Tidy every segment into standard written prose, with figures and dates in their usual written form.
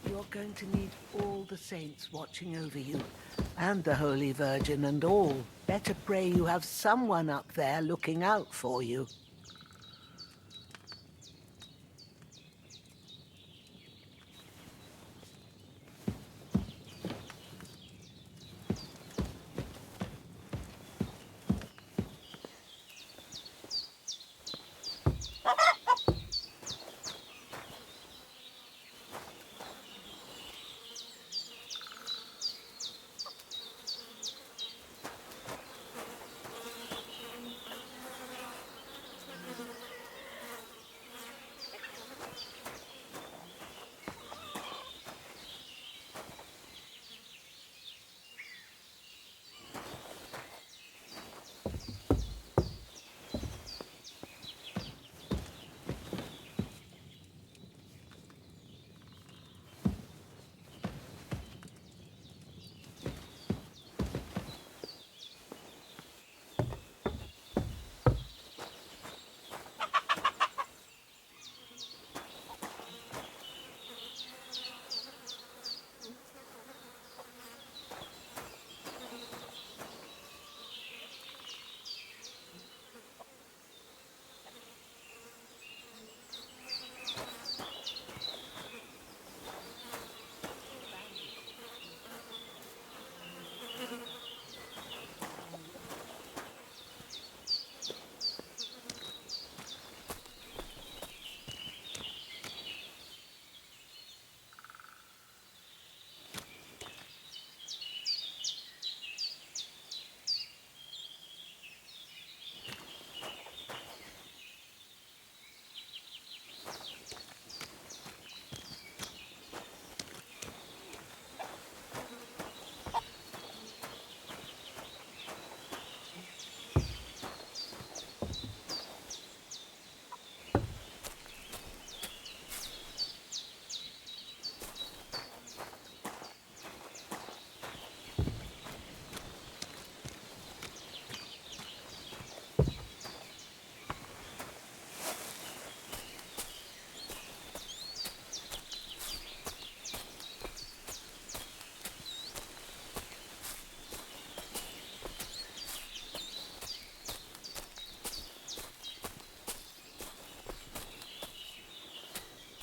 You're going to need all the saints watching over you, and the Holy Virgin and all. Better pray you have someone up there looking out for you.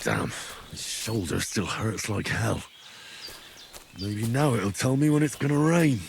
Damn, his shoulder still hurts like hell. Maybe now it'll tell me when it's gonna rain.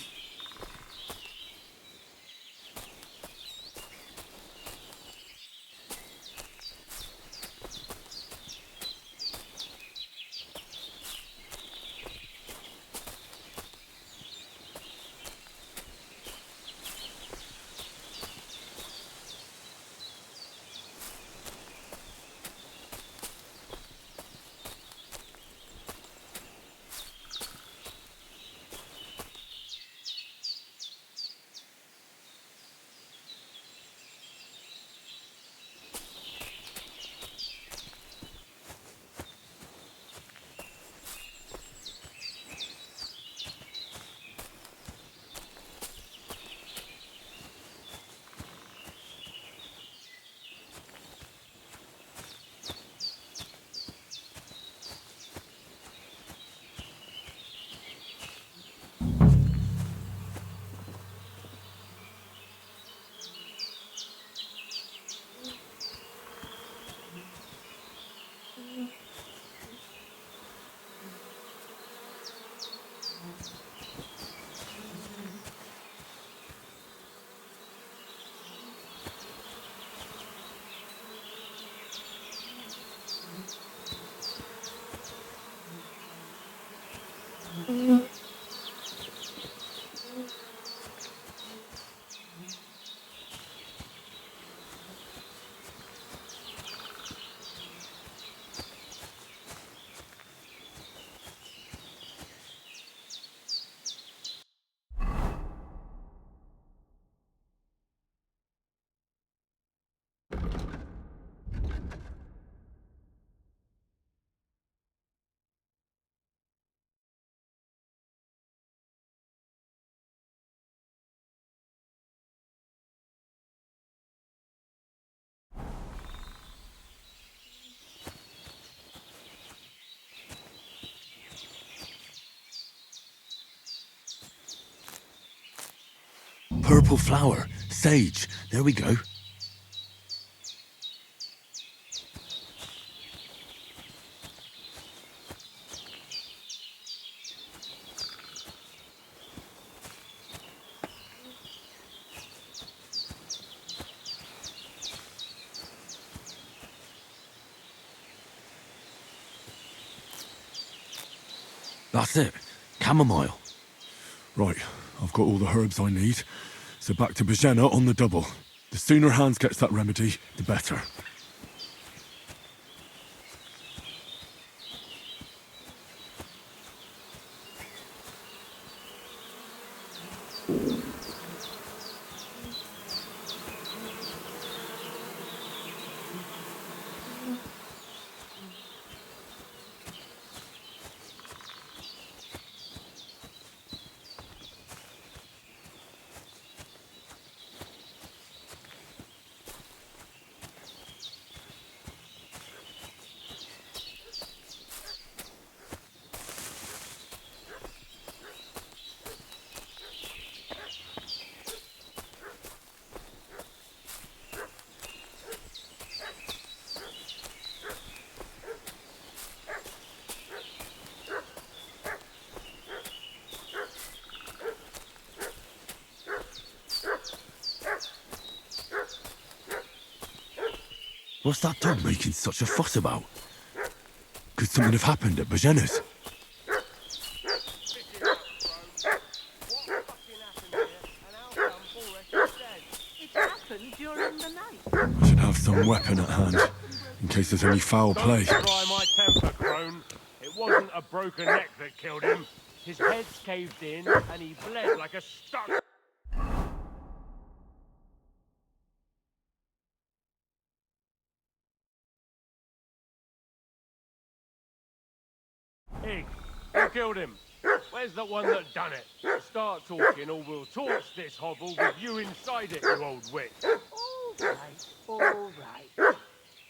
purple flower. Sage. There we go. That's it. Chamomile. Right, I've got all the herbs I need. So back to Bajena on the double. The sooner Hans gets that remedy, the better. What's that dog making such a fuss about? Could something have happened at Bajena's? It happened during the night. I should have some weapon at hand, in case there's any foul play. Don't try my temper, crone. It wasn't a broken neck that killed him. His head's caved in, and he bled like a stuck... Hey, who killed him? Where's the one that done it? Start talking, or we'll torch this hovel with you inside it, you old witch. All right.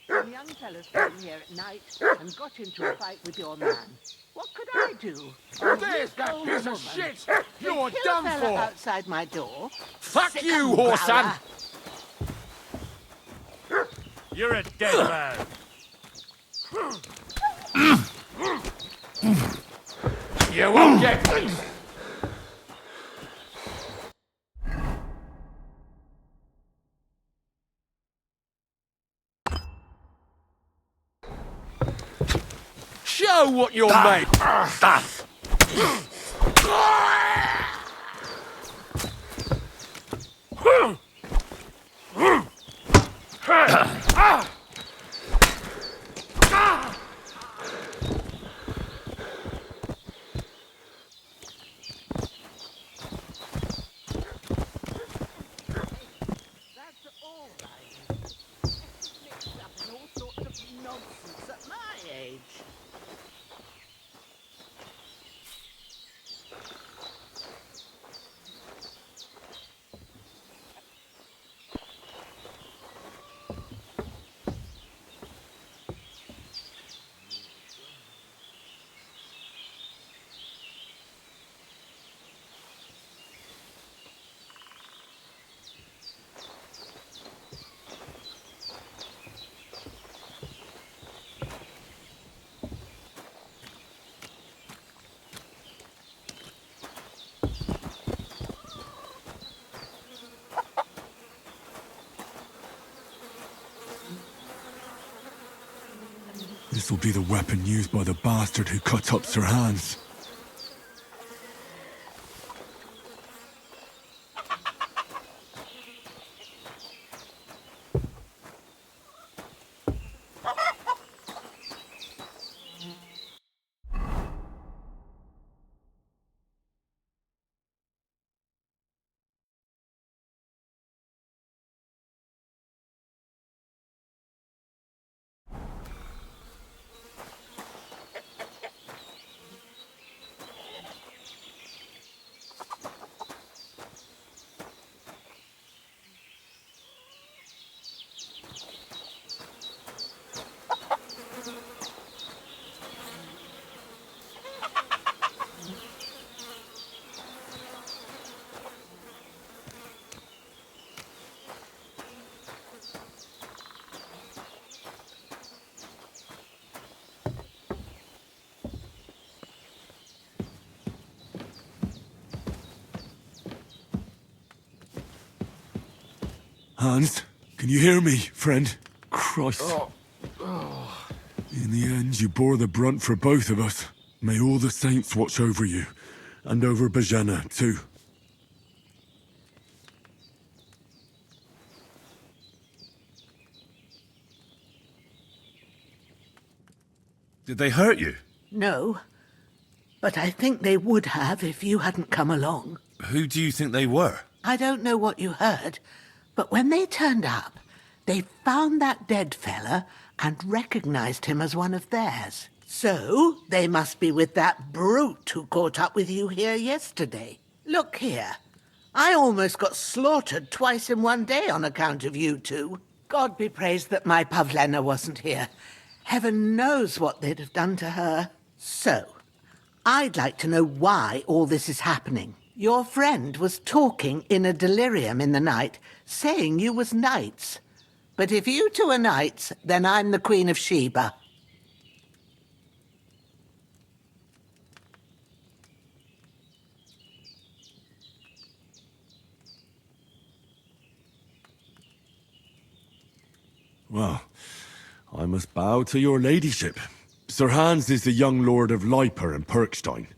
Some young fellas came here at night and got into a fight with your man. What could I do? There's that Old piece of woman. shit! They You're killed done a fella for! outside my door. Fuck Sick you, and whoreson! growler. You're a dead man. You won't get me! Show what you're made! That's all right. Mixed up in all sorts of nonsense at my age. This will be the weapon used by the bastard who cut up Sir Hans. Hans, can you hear me, friend? Christ. In the end, you bore the brunt for both of us. May all the saints watch over you, and over Bajana, too. Did they hurt you? No, but I think they would have if you hadn't come along. Who do you think they were? I don't know what you heard, but when they turned up, they found that dead fella and recognized him as one of theirs. So, they must be with that brute who caught up with you here yesterday. Look here. I almost got slaughtered twice in one day on account of you two. God be praised that my Pavlena wasn't here. Heaven knows what they'd have done to her. So, I'd like to know why all this is happening. Your friend was talking in a delirium in the night, saying you was knights. But if you two are knights, then I'm the Queen of Sheba. Well, I must bow to your ladyship. Sir Hans is the young lord of Leiper and Perkstein.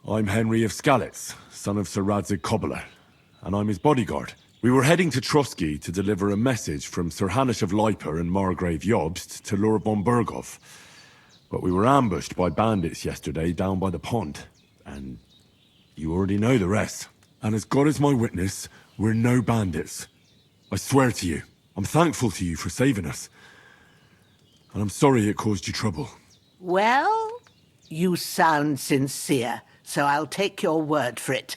I'm Henry of Skalitz, son of Sir Radzig Cobbler, and I'm his bodyguard. We were heading to Trotsky to deliver a message from Sir Hanish of Leiper and Margrave Jobst to Lord von Berghoff. But we were ambushed by bandits yesterday down by the pond, and you already know the rest. And as God is my witness, we're no bandits. I swear to you. I'm thankful to you for saving us. And I'm sorry it caused you trouble. Well, you sound sincere, so I'll take your word for it.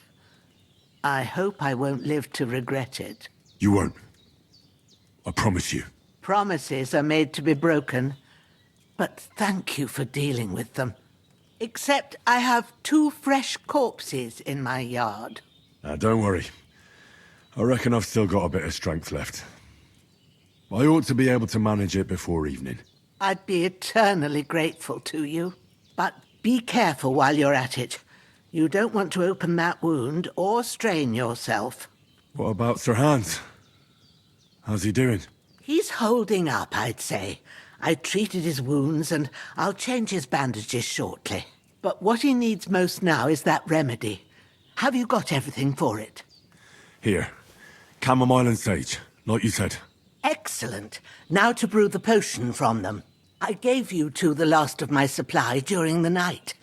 I hope I won't live to regret it. You won't. I promise you. Promises are made to be broken, but thank you for dealing with them. Except I have 2 fresh corpses in my yard. Now, don't worry. I reckon I've still got a bit of strength left. I ought to be able to manage it before evening. I'd be eternally grateful to you. But be careful while you're at it. You don't want to open that wound or strain yourself. What about Sir Hans? How's he doing? He's holding up, I'd say. I treated his wounds and I'll change his bandages shortly. But what he needs most now is that remedy. Have you got everything for it? Here. Chamomile and sage, like you said. Excellent. Now to brew the potion from them. I gave you two the last of my supply during the night.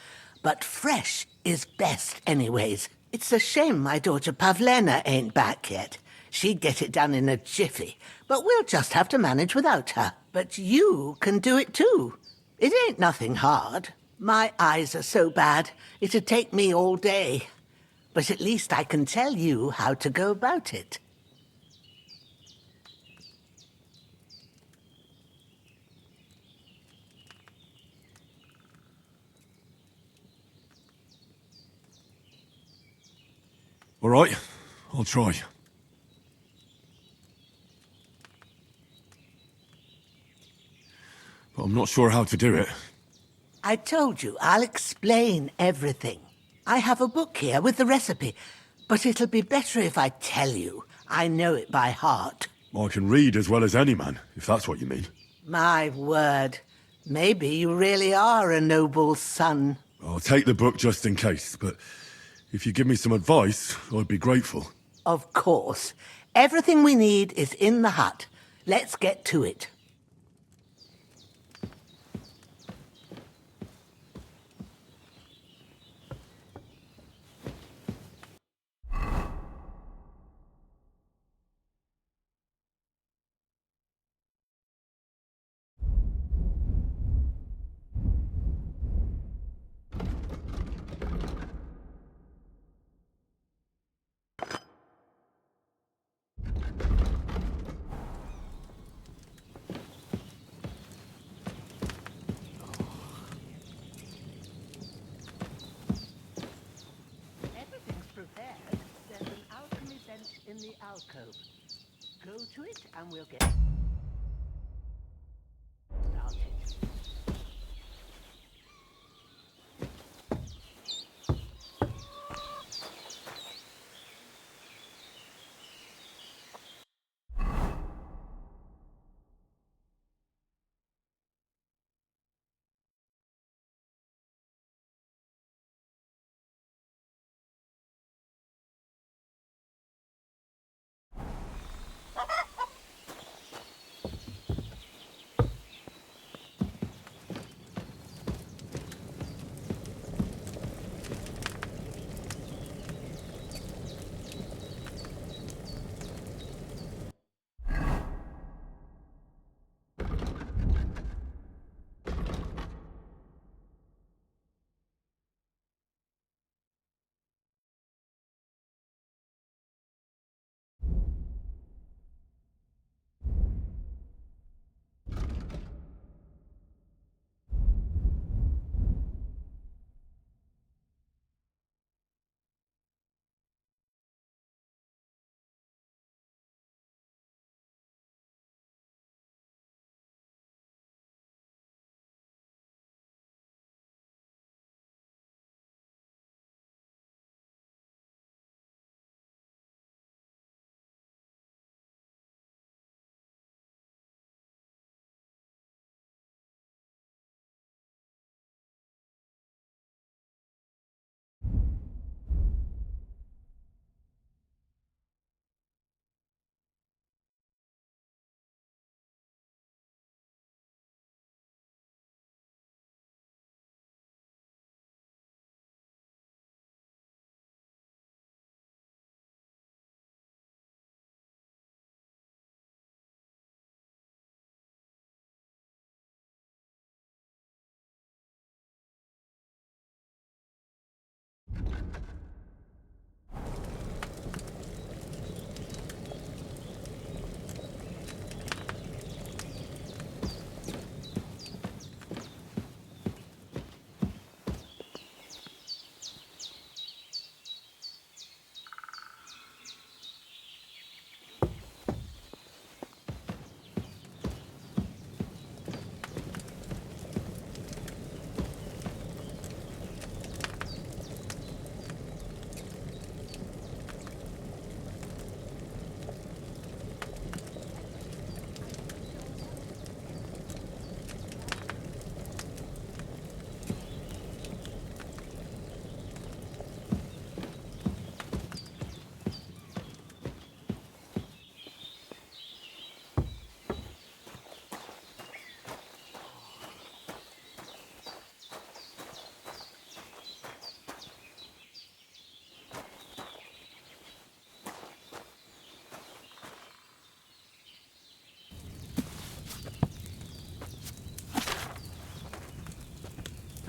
But fresh is best anyways. It's a shame my daughter Pavlena ain't back yet. She'd get it done in a jiffy. But we'll just have to manage without her. But you can do it too. It ain't nothing hard. My eyes are so bad, it'd take me all day. But at least I can tell you how to go about it. All right, I'll try. But I'm not sure how to do it. I told you, I'll explain everything. I have a book here with the recipe, but it'll be better if I tell you. I know it by heart. I can read as well as any man, if that's what you mean. My word. Maybe you really are a noble son. I'll take the book just in case, but if you give me some advice, I'd be grateful. Of course. Everything we need is in the hut. Let's get to it. There's an alchemy bench in the alcove. Go to it and we'll get started.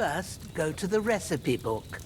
First, go to the recipe book.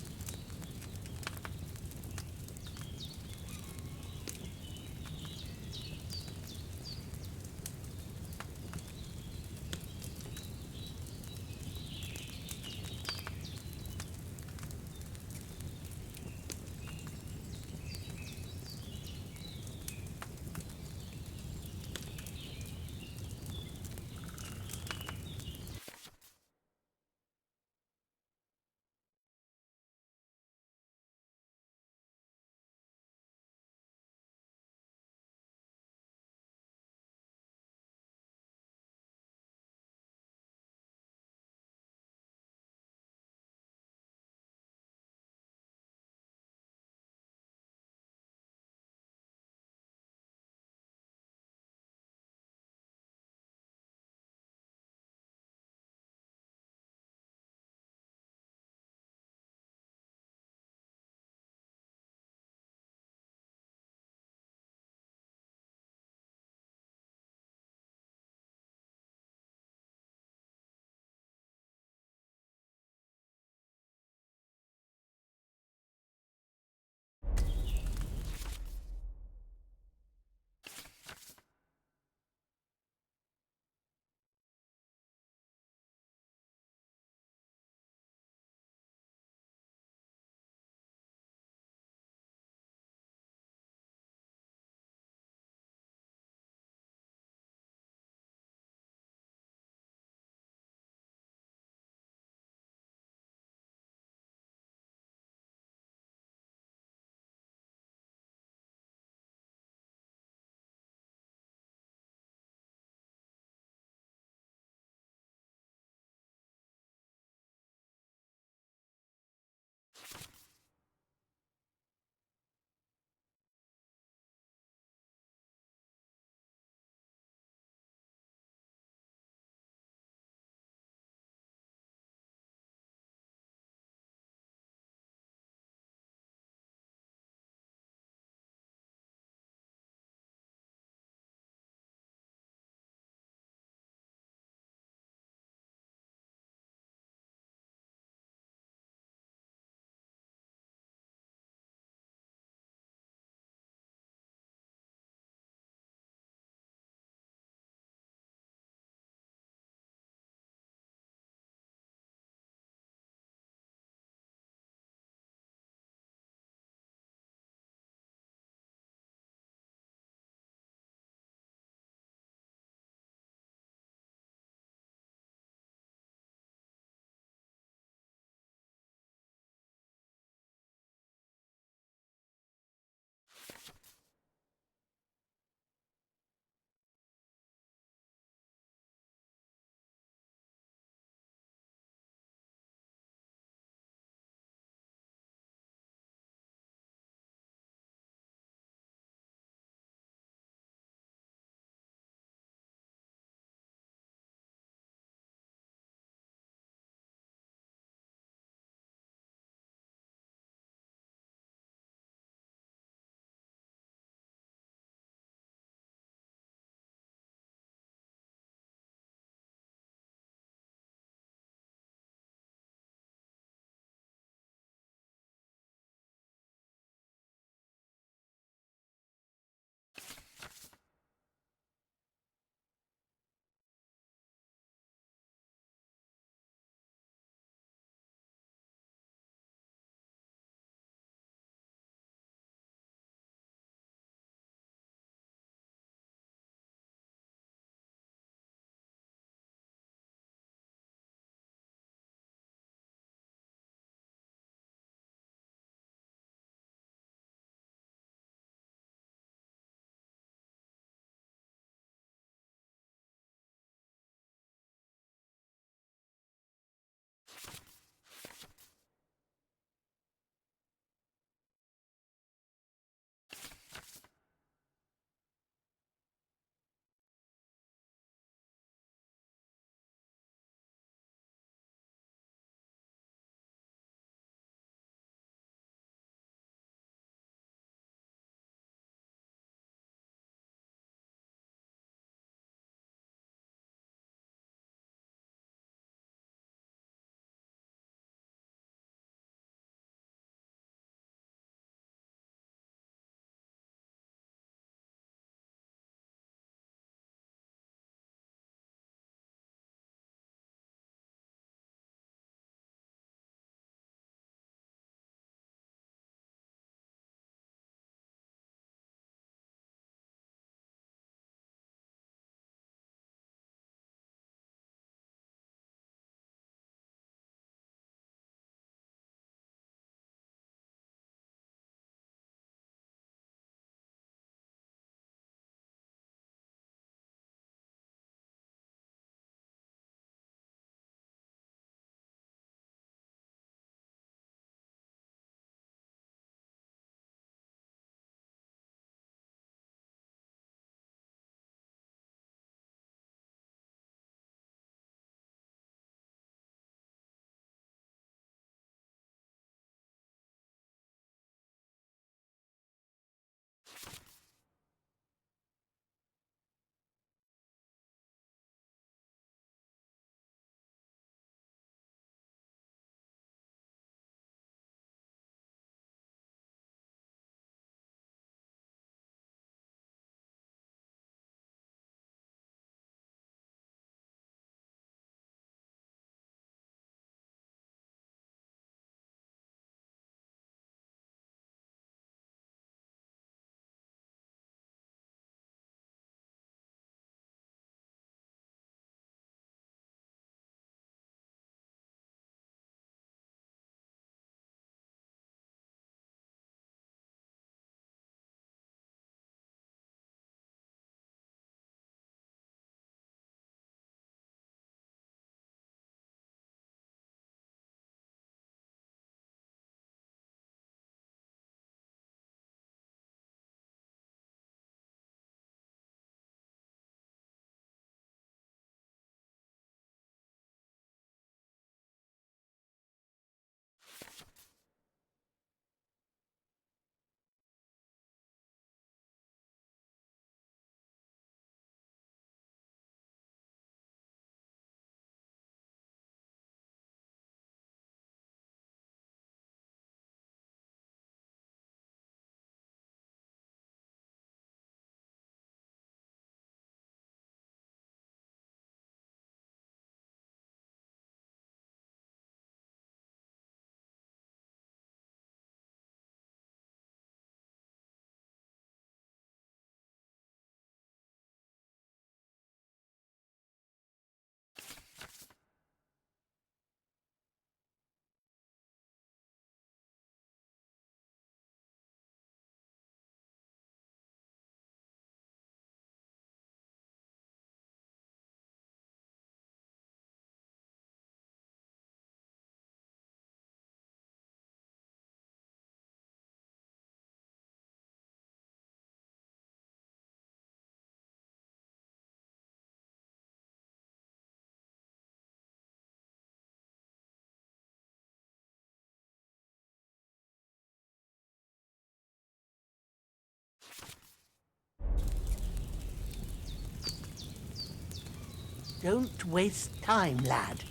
Don't waste time, lad.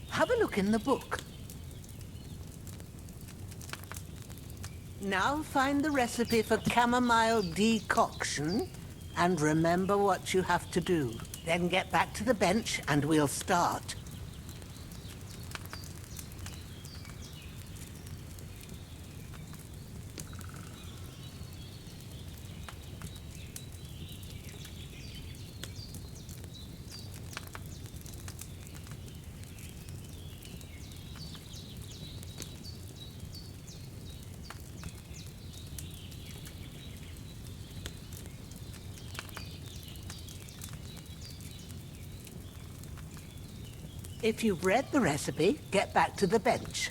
Have a look in the book. Now find the recipe for chamomile decoction and remember what you have to do. Then get back to the bench and we'll start. If you've read the recipe, get back to the bench.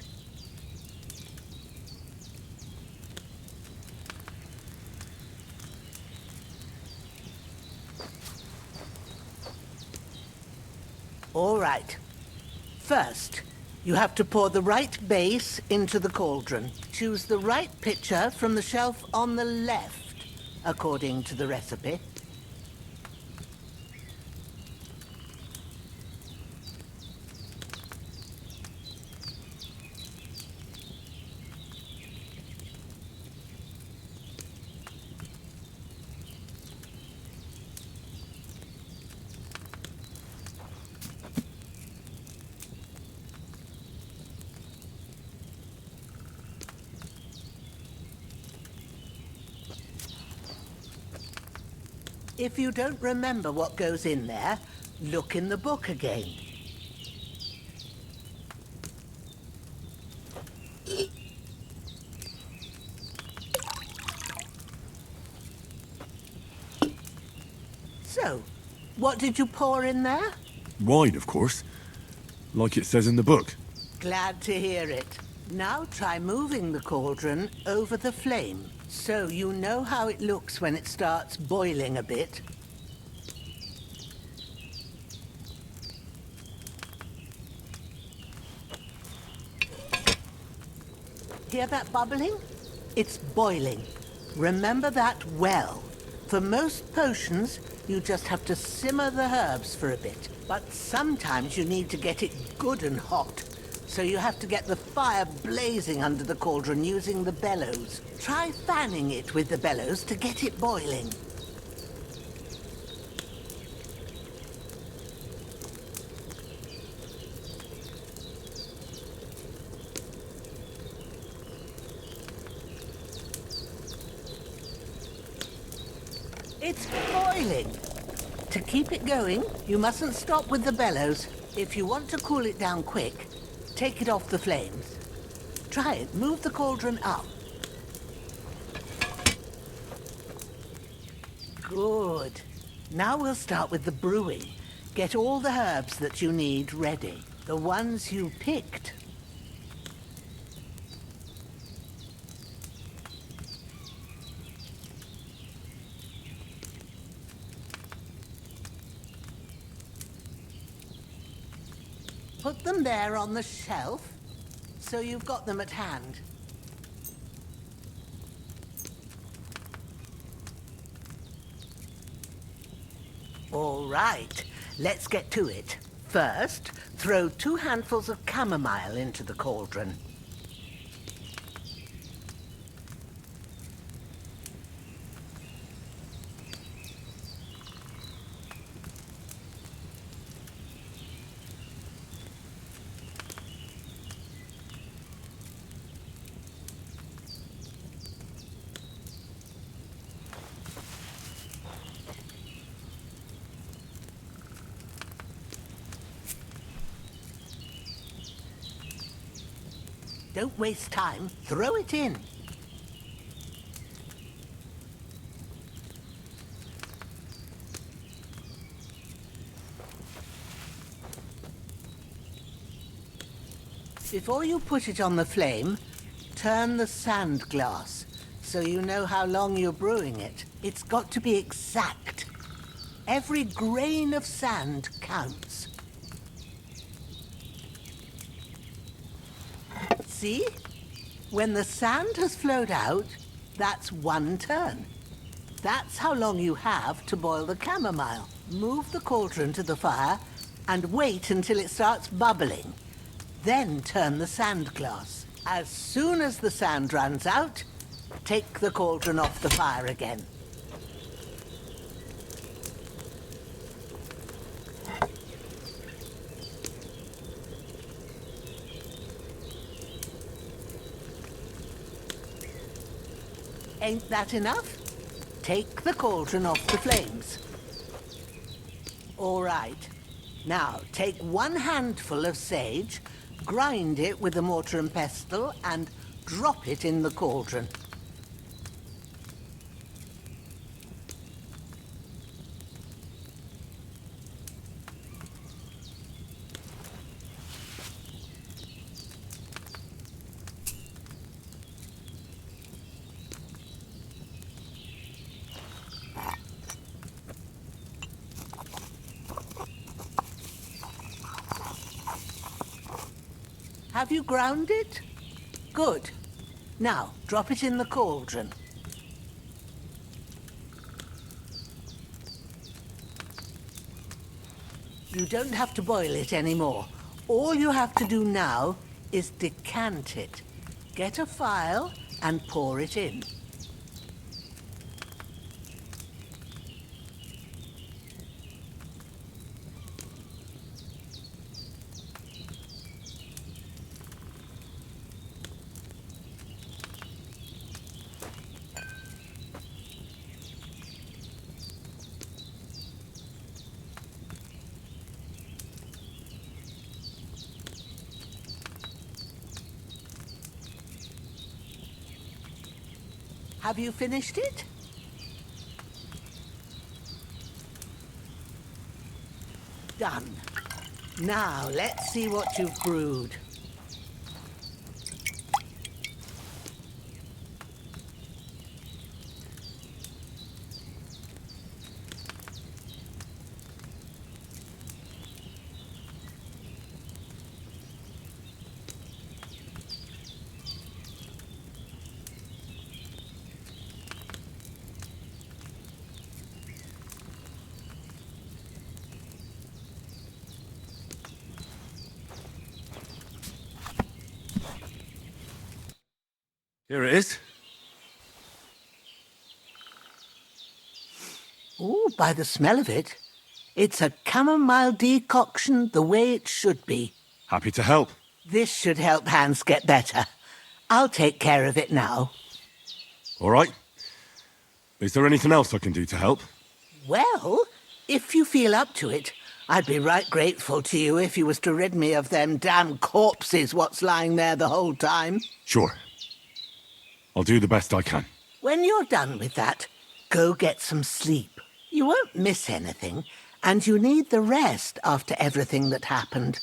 All right. First, you have to pour the right base into the cauldron. Choose the right pitcher from the shelf on the left, according to the recipe. If you don't remember what goes in there, look in the book again. So, what did you pour in there? Wine, of course. Like it says in the book. Glad to hear it. Now try moving the cauldron over the flame, so you know how it looks when it starts boiling a bit. Hear that bubbling? It's boiling. Remember that well. For most potions, you just have to simmer the herbs for a bit. But sometimes you need to get it good and hot. So you have to get the fire blazing under the cauldron using the bellows. Try fanning it with the bellows to get it boiling. It's boiling. To keep it going, you mustn't stop with the bellows. If you want to cool it down quick, take it off the flames. Try it. Move the cauldron up. Good. Now we'll start with the brewing. Get all the herbs that you need ready. The ones you picked. Put them there on the shelf, so you've got them at hand. All right, let's get to it. First, throw 2 handfuls of chamomile into the cauldron. Don't waste time. Throw it in. Before you put it on the flame, turn the sand glass so you know how long you're brewing it. It's got to be exact. Every grain of sand counts. See? When the sand has flowed out, that's 1 turn. That's how long you have to boil the chamomile. Move the cauldron to the fire and wait until it starts bubbling. Then turn the sand glass. As soon as the sand runs out, take the cauldron off the fire again. Ain't that enough? Take the cauldron off the flames. All right. Now, take 1 handful of sage, grind it with a mortar and pestle, and drop it in the cauldron. Have you ground it? Good. Now, drop it in the cauldron. You don't have to boil it anymore. All you have to do now is decant it. Get a phial and pour it in. Have you finished it? Done. Now, let's see what you've brewed. Here it is. Ooh, by the smell of it, it's a chamomile decoction the way it should be. Happy to help. This should help Hans get better. I'll take care of it now. All right. Is there anything else I can do to help? Well, if you feel up to it, I'd be right grateful to you if you was to rid me of them damn corpses what's lying there the whole time. Sure. I'll do the best I can. When you're done with that, go get some sleep. You won't miss anything, and you need the rest after everything that happened.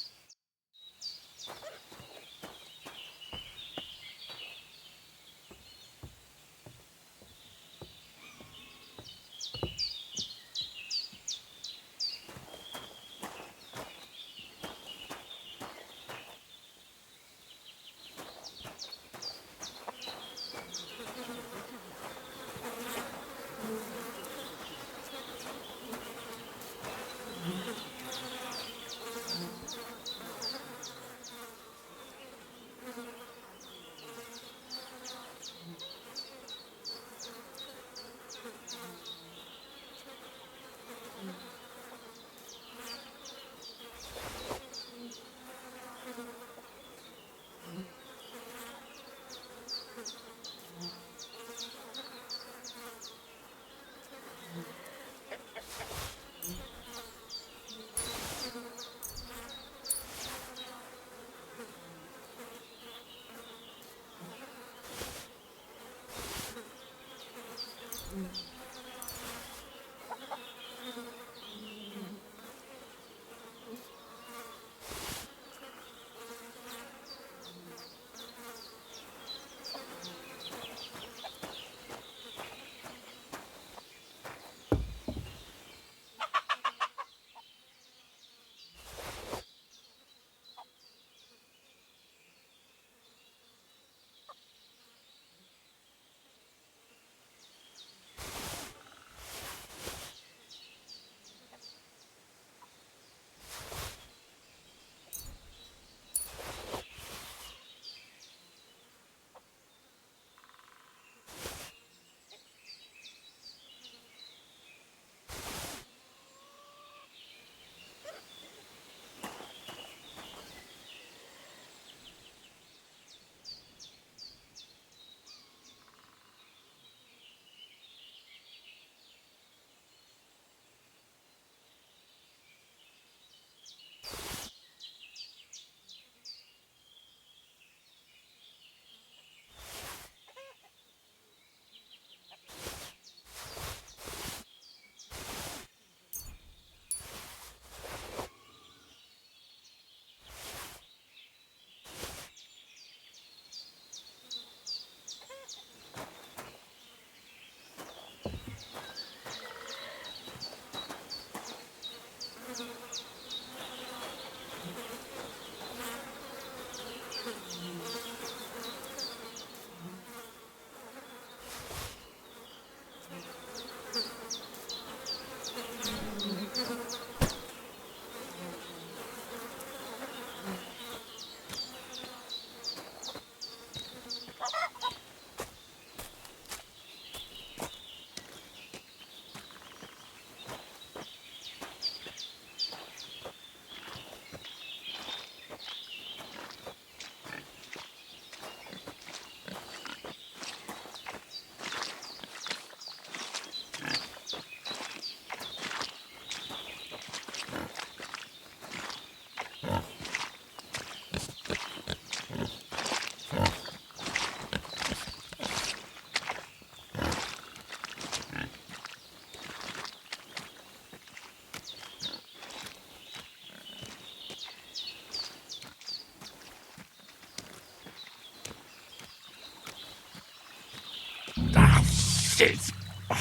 Shit! My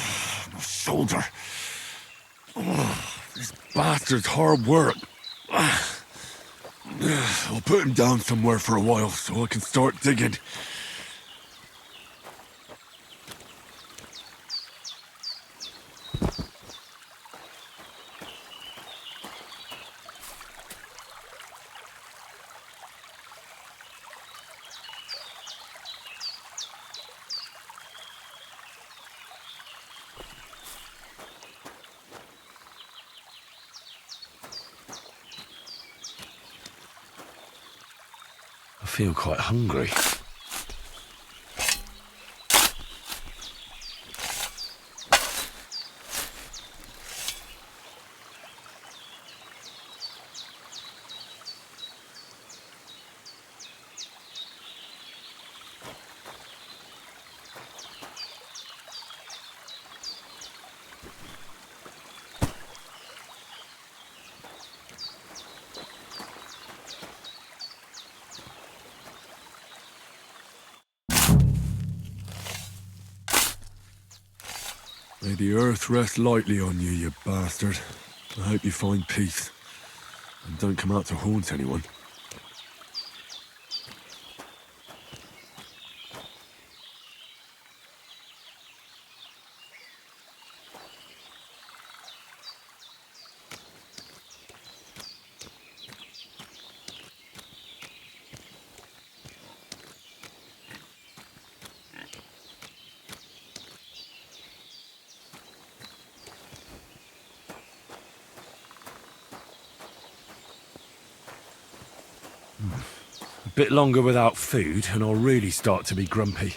shoulder. This bastard's hard work. I'll put him down somewhere for a while so I can start digging. I feel quite hungry. May the earth rest lightly on you, you bastard. I hope you find peace. And don't come out to haunt anyone. A bit longer without food and I'll really start to be grumpy.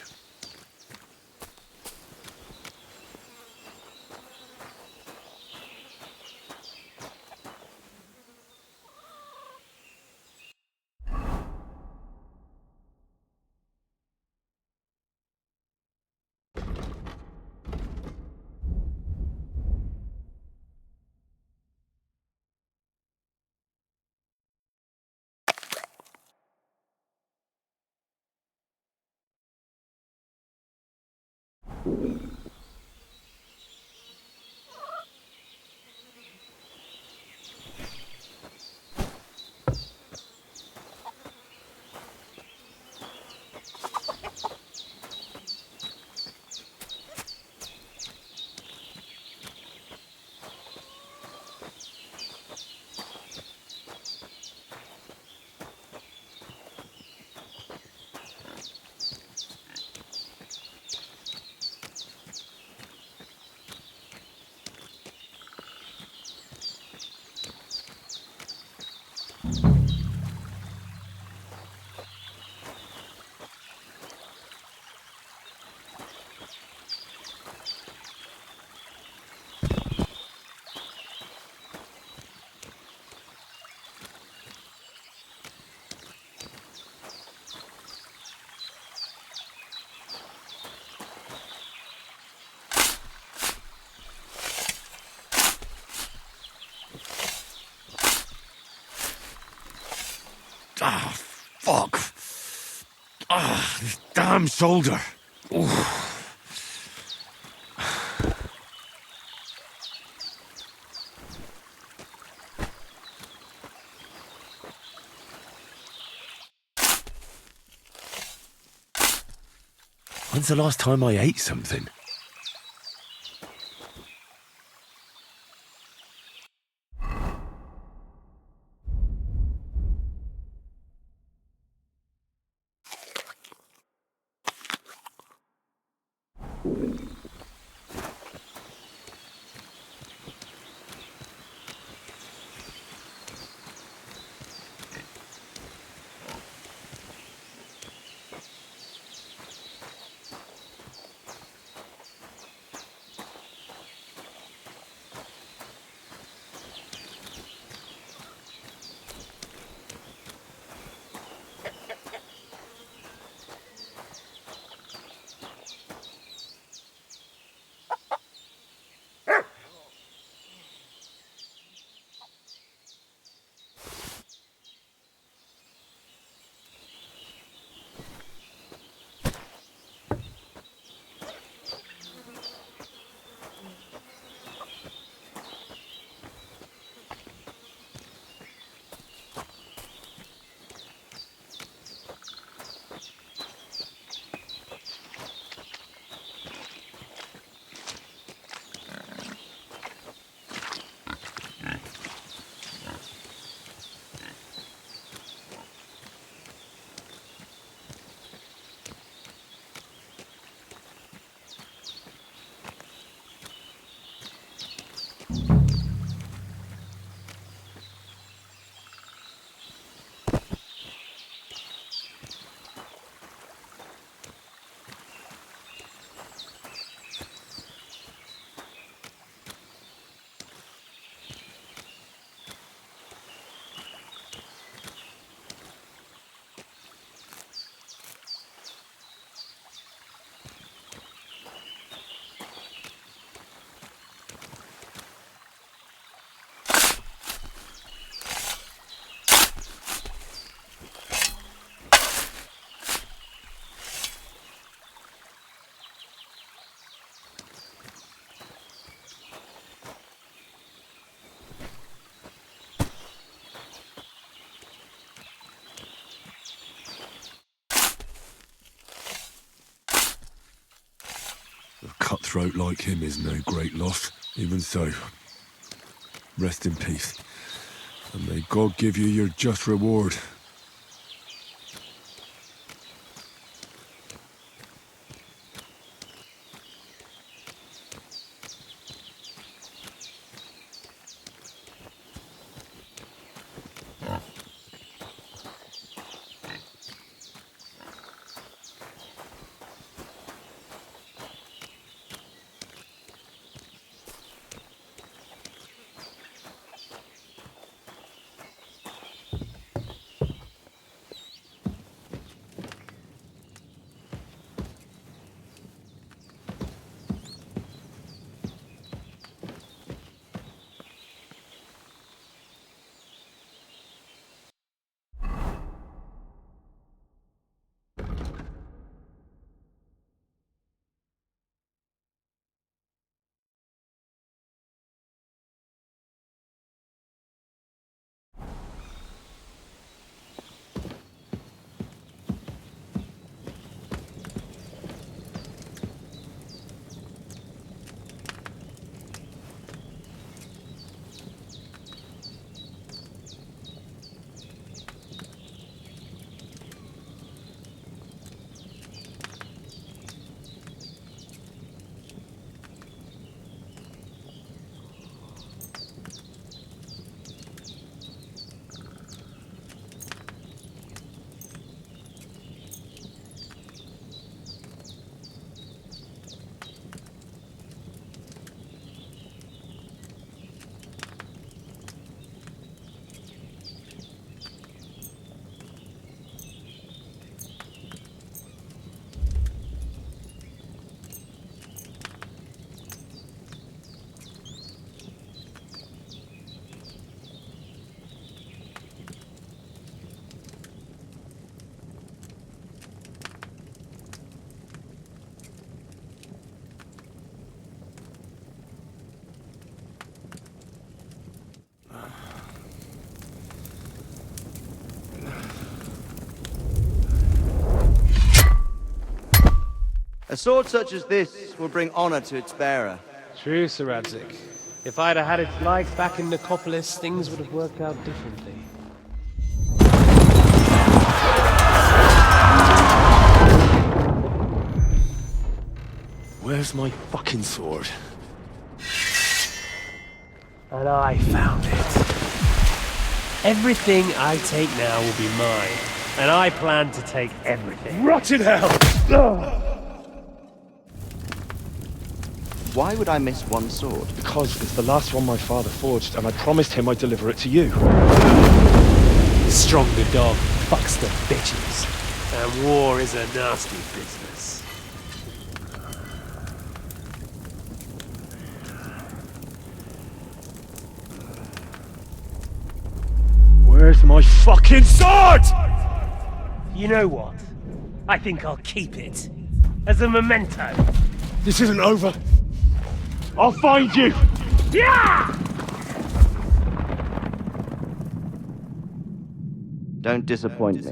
Ah, fuck. Ah, this damn shoulder. Ooh. When's the last time I ate something? cutthroat like him is no great loss. Even so, rest in peace. And may God give you your just reward. A sword such as this will bring honor to its bearer. True, Sir Radzik. If I'd have had its life back in Necropolis, things would have worked out differently. Where's my fucking sword? And I found it. Everything I take now will be mine, and I plan to take everything. Rotten hell! Why would I miss one sword? Because it's the last one my father forged, and I promised him I'd deliver it to you. Stronger dog fucks the bitches, and war is a nasty business. Where's my fucking sword? You know what? I think I'll keep it. As a memento. This isn't over. I'll find you! Yeah! Don't disappoint me.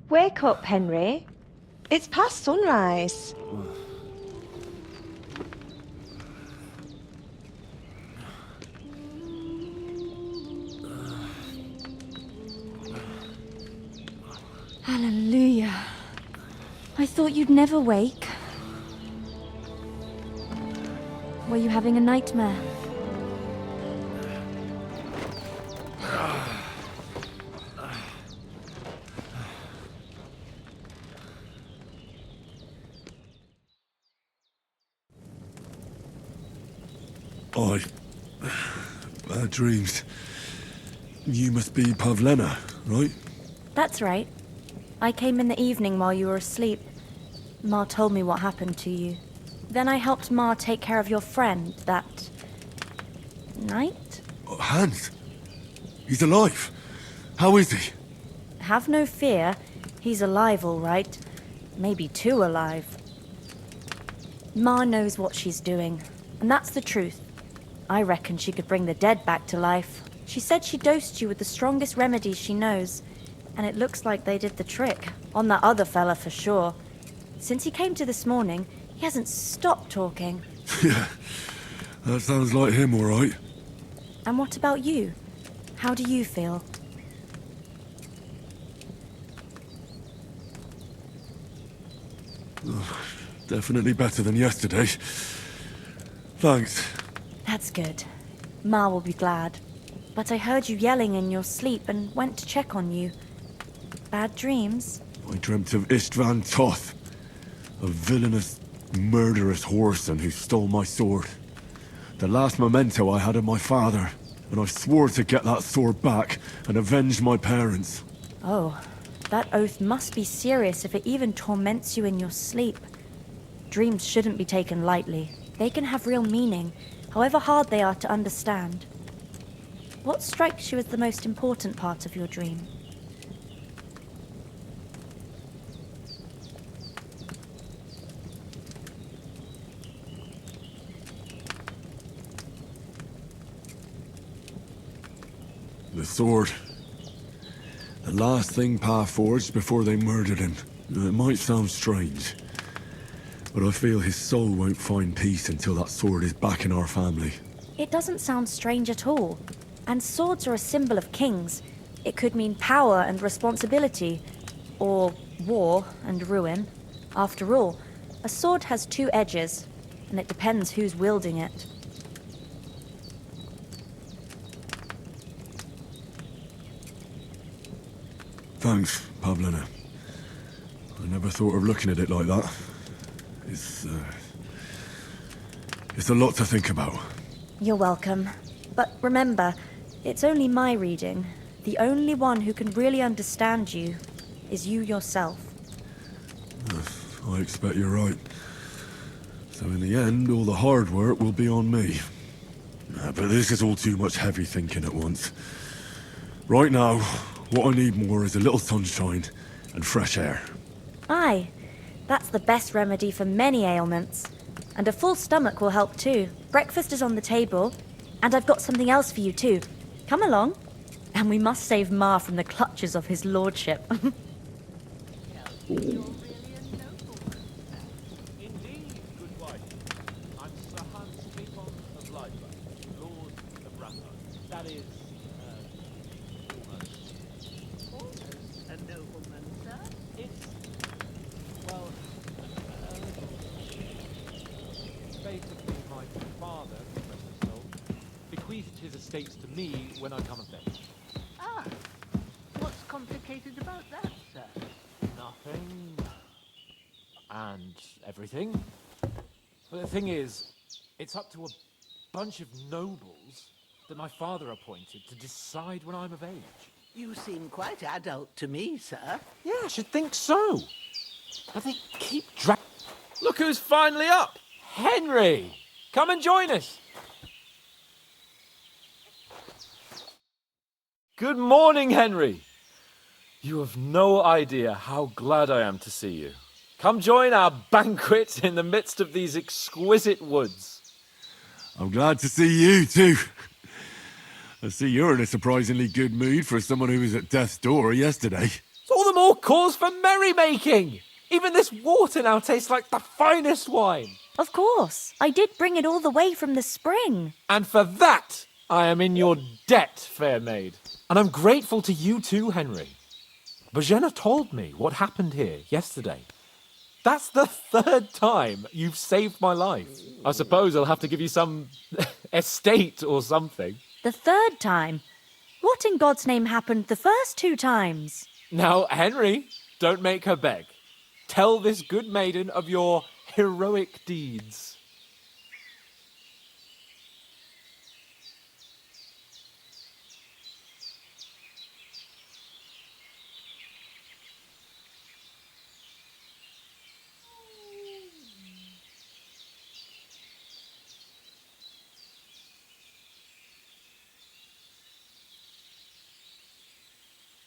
Wake up, Henry. It's past sunrise. Hallelujah. I thought you'd never wake. Were you having a nightmare? Bad dreams. You must be Pavlena, right? That's right. I came in the evening while you were asleep. Ma told me what happened to you. Then I helped Ma take care of your friend that night? Hans? He's alive. How is he? Have no fear. He's alive, all right. Maybe too alive. Ma knows what she's doing, and that's the truth. I reckon she could bring the dead back to life. She said she dosed you with the strongest remedies she knows, and it looks like they did the trick. On that other fella for sure. Since he came to this morning, He hasn't stopped talking. Yeah, that sounds like him, all right. And what about you? How do you feel? Definitely better than yesterday. Thanks. That's good. Ma will be glad. But I heard you yelling in your sleep and went to check on you. Bad dreams? I dreamt of Istvan Toth, a villainous, murderous whoreson who stole my sword. The last memento I had of my father, and I swore to get that sword back and avenge my parents. Oh, that oath must be serious if it even torments you in your sleep. Dreams shouldn't be taken lightly. They can have real meaning, however hard they are to understand. What strikes you as the most important part of your dream? The sword. The last thing Pa forged before they murdered him. It might sound strange, but I feel his soul won't find peace until that sword is back in our family. It doesn't sound strange at all. And swords are a symbol of kings. It could mean power and responsibility, or war and ruin. After all, a sword has two edges, and it depends who's wielding it. Thanks, Pavlina. I never thought of looking at it like that. It's a lot to think about. You're welcome. But remember, it's only my reading. The only one who can really understand you is you yourself. I expect you're right. So in the end, all the hard work will be on me. But this is all too much heavy thinking at once. Right now, what I need more is a little sunshine and fresh air. Aye, that's the best remedy for many ailments. And a full stomach will help too. Breakfast is on the table, and I've got something else for you too. Come along. And we must save Ma from the clutches of his lordship. Indeed, good wife. I'm Sir Hans Capon of Liver, Lord of Ratho. That is, almost. A nobleman, sir? It's, well, basically my father, rest his soul, bequeathed his estates to me when I come of age. Ah, what's complicated about that, sir? Nothing. And everything. But the thing is, it's up to a bunch of nobles that my father appointed to decide when I'm of age. You seem quite adult to me, sir. Yeah, I should think so. But they keep Look who's finally up! Henry! Come and join us! Good morning, Henry! You have no idea how glad I am to see you. Come join our banquet in the midst of these exquisite woods. I'm glad to see you too. I see you're in a surprisingly good mood for someone who was at death's door yesterday. It's all the more cause for merrymaking! Even this water now tastes like the finest wine. Of course. I did bring it all the way from the spring. And for that, I am in your debt, fair maid. And I'm grateful to you too, Henry. Bojena told me what happened here yesterday. That's the third time you've saved my life. I suppose I'll have to give you some estate or something. The third time? What in God's name happened the first two times? Now, Henry, don't make her beg. Tell this good maiden of your heroic deeds.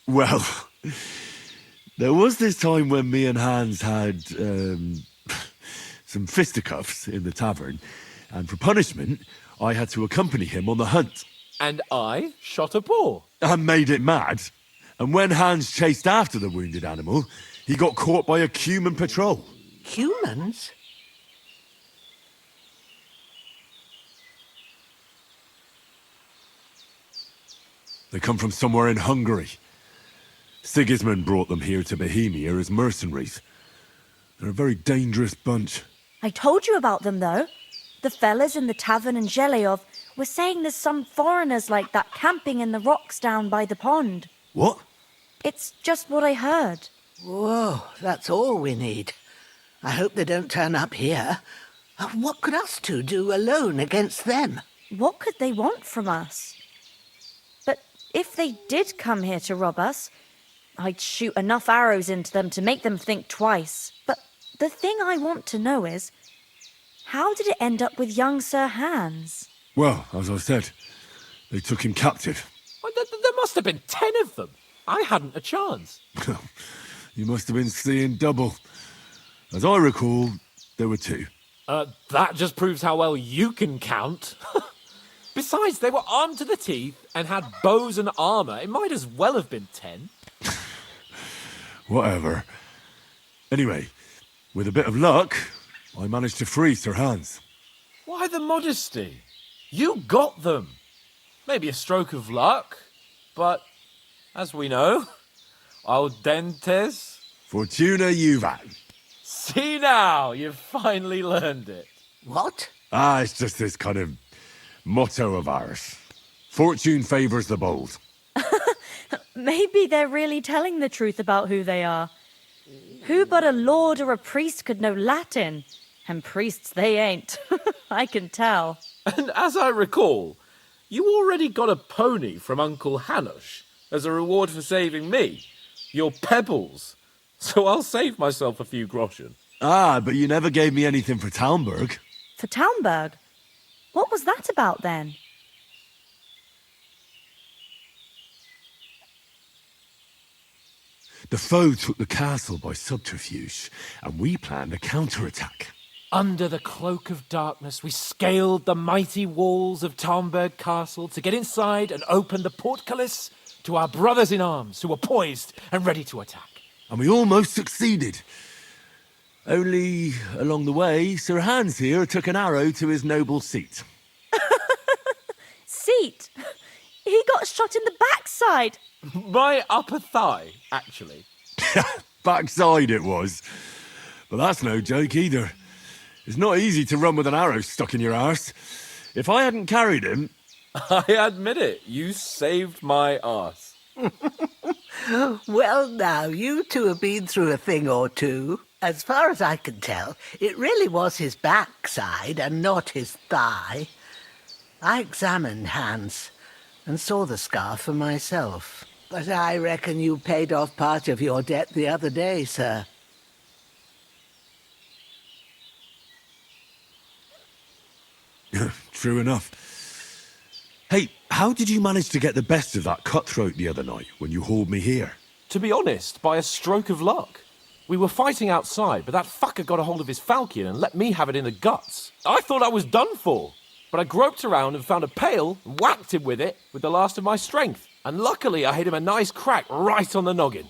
Well, there was this time when me and Hans had some fisticuffs in the tavern, and for punishment, I had to accompany him on the hunt. And I shot a boar. And made it mad. And when Hans chased after the wounded animal, he got caught by a human patrol. Humans? They come from somewhere in Hungary. Sigismund brought them here to Bohemia as mercenaries. They're a very dangerous bunch. I told you about them, though. The fellas in the tavern in Zheleov were saying there's some foreigners like that camping in the rocks down by the pond. What? It's just what I heard. Whoa, that's all we need. I hope they don't turn up here. What could us two do alone against them? What could they want from us? But if they did come here to rob us, I'd shoot enough arrows into them to make them think twice. But the thing I want to know is, how did it end up with young Sir Hans? Well, as I said, they took him captive. Well, there must have been 10 of them. I hadn't a chance. You must have been seeing double. As I recall, there were 2. That just proves how well you can count. Besides, they were armed to the teeth and had bows and armour. It might as well have been 10. Whatever. Anyway, with a bit of luck, I managed to free Sir Hans. Why the modesty? You got them. Maybe a stroke of luck, but as we know, audentes. Fortuna juvat. See now, you've finally learned it. What? It's just this kind of motto of ours. Fortune favours the bold. Maybe they're really telling the truth about who they are. Who but a lord or a priest could know Latin? And priests they ain't. I can tell. And as I recall, you already got a pony from Uncle Hanush as a reward for saving me. Your pebbles. So I'll save myself a few groschen. But you never gave me anything for Talmberg. For Talmberg? What was that about then? The foe took the castle by subterfuge, and we planned a counterattack. Under the cloak of darkness, we scaled the mighty walls of Talmberg Castle to get inside and open the portcullis to our brothers in arms who were poised and ready to attack. And we almost succeeded. Only, along the way, Sir Hans here took an arrow to his noble seat. Seat? He got shot in the backside. My upper thigh, actually. Backside it was. But that's no joke either. It's not easy to run with an arrow stuck in your arse. If I hadn't carried him... I admit it, you saved my arse. Well, now, you two have been through a thing or two. As far as I can tell, it really was his backside and not his thigh. I examined Hans and saw the scar for myself. But I reckon you paid off part of your debt the other day, sir. True enough. Hey, how did you manage to get the best of that cutthroat the other night when you hauled me here? To be honest, by a stroke of luck. We were fighting outside, but that fucker got a hold of his falchion and let me have it in the guts. I thought I was done for, but I groped around and found a pail and whacked him with it with the last of my strength. And luckily I hit him a nice crack right on the noggin.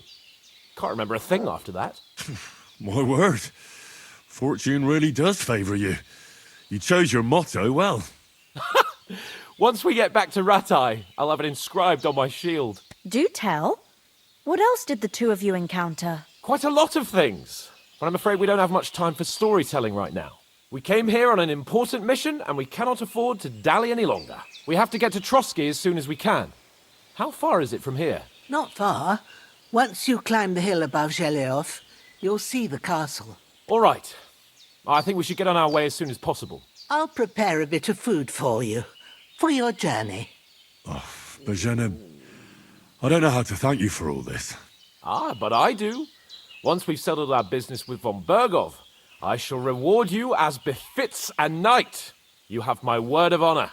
Can't remember a thing after that. My word. Fortune really does favour you. You chose your motto well. Once we get back to Ratai, I'll have it inscribed on my shield. Do tell. What else did the two of you encounter? Quite a lot of things, but I'm afraid we don't have much time for storytelling right now. We came here on an important mission, and we cannot afford to dally any longer. We have to get to Trotsky as soon as we can. How far is it from here? Not far. Once you climb the hill above Zheleov, you'll see the castle. All right. I think we should get on our way as soon as possible. I'll prepare a bit of food for you, for your journey. Bozhena, I don't know how to thank you for all this. But I do. Once we've settled our business with von Bergov, I shall reward you as befits a knight. You have my word of honor.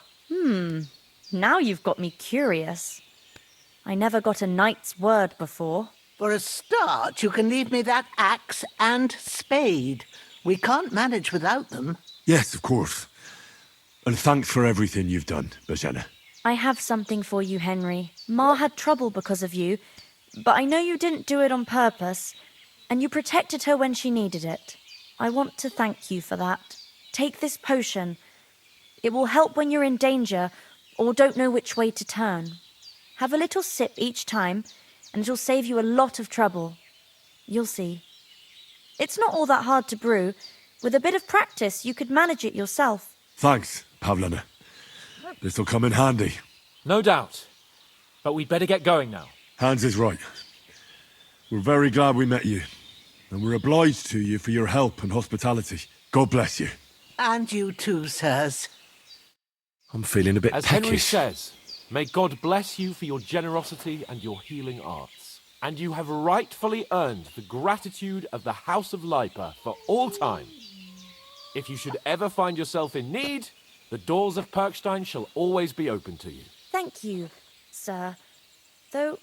Now you've got me curious. I never got a knight's word before. For a start, you can leave me that axe and spade. We can't manage without them. Yes, of course. And thanks for everything you've done, Bozhena. I have something for you, Henry. Ma had trouble because of you, but I know you didn't do it on purpose, and you protected her when she needed it. I want to thank you for that. Take this potion. It will help when you're in danger or don't know which way to turn. Have a little sip each time, and it'll save you a lot of trouble. You'll see. It's not all that hard to brew. With a bit of practice, you could manage it yourself. Thanks, Pavlana. This'll come in handy. No doubt. But we'd better get going now. Hans is right. We're very glad we met you, and we're obliged to you for your help and hospitality. God bless you. And you too, sirs. I'm feeling a bit As Henry peckish. says, may God bless you for your generosity and your healing arts. And you have rightfully earned the gratitude of the House of Lipa for all time. If you should ever find yourself in need, the doors of Perkstein shall always be open to you. Thank you, sir. Though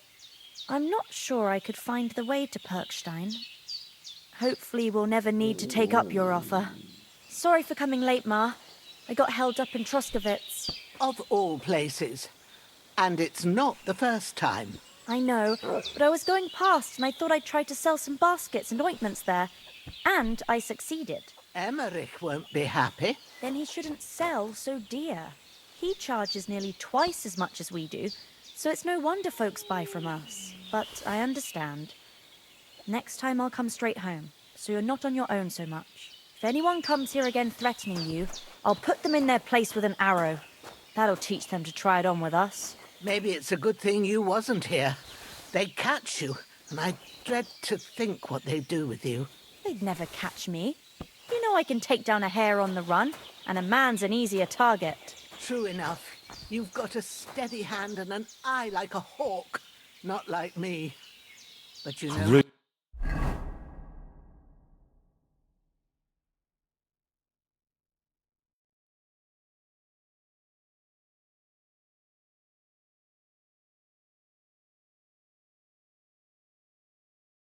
I'm not sure I could find the way to Perkstein. Hopefully we'll never need to take up your offer. Sorry for coming late, Ma. I got held up in Troskowitz. Of all places. And it's not the first time. I know, but I was going past and I thought I'd try to sell some baskets and ointments there. And I succeeded. Emmerich won't be happy. Then he shouldn't sell so dear. He charges nearly twice as much as we do, so it's no wonder folks buy from us. But I understand. Next time I'll come straight home, so you're not on your own so much. If anyone comes here again threatening you, I'll put them in their place with an arrow. That'll teach them to try it on with us. Maybe it's a good thing you wasn't here. They'd catch you, and I dread to think what they'd do with you. They'd never catch me. You know I can take down a hare on the run, and a man's an easier target. True enough. You've got a steady hand and an eye like a hawk. Not like me. But you know...